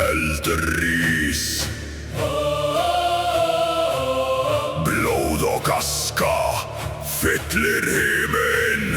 Eldur rís. Blóð og aska fyllir himinn.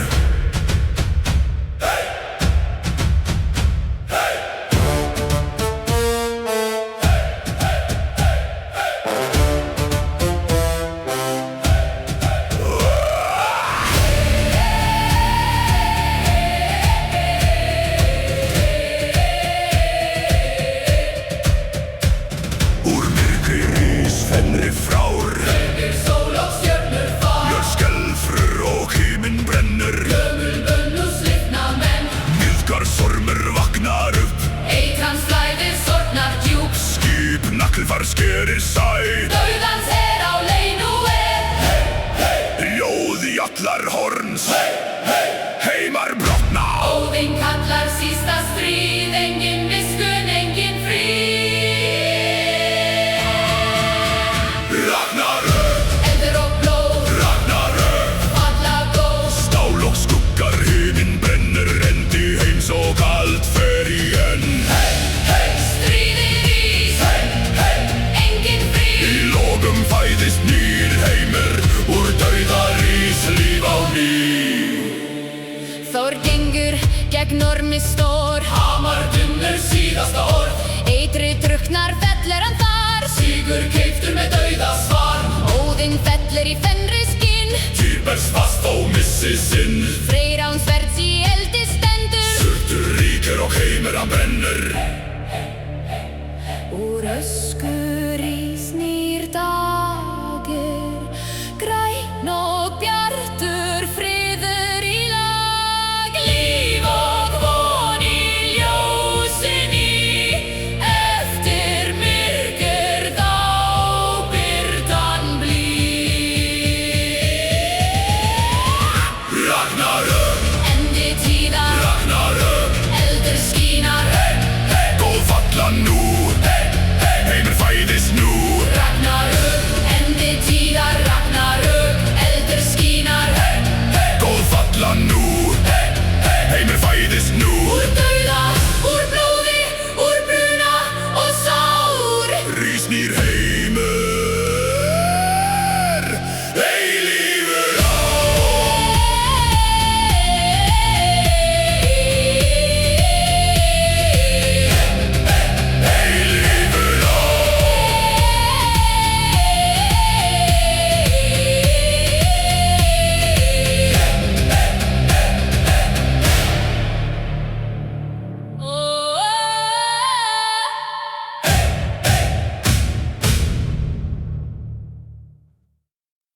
Úr myrkri rís fennri frár. Rauðir sól og stjörnur far. Jörð skelfur og himinn brennur. Gömul bönn og slitna menn. Nýðgar sormur vaknar upp. Eitrans flæðir sortnar djúp. Skip naglfar skerir sæ. Dauðans á leið nú Ljóð í allar horns. Heimar brotna. Óðinn kallar sísta stríð. Engin viskun, engin fríð. Ragnarök, Eldur og blóð, Ragnarök. falla góð. Stál og skuggar himinn brennur. Endi heims og allt fer í enn. Stríðið rís. Engin Í fríð. logum fæðist nýr heimur. Úr dauða rís líf á ný. Þór gengur gegn ormi stór. Hamar dunnur síðasta orð. Eitrið drukknar, fellur hann þar. Sigur keiptur með dauða svar. Óðinn fellur í fennri skinn. Týr berst fast og missi sinn.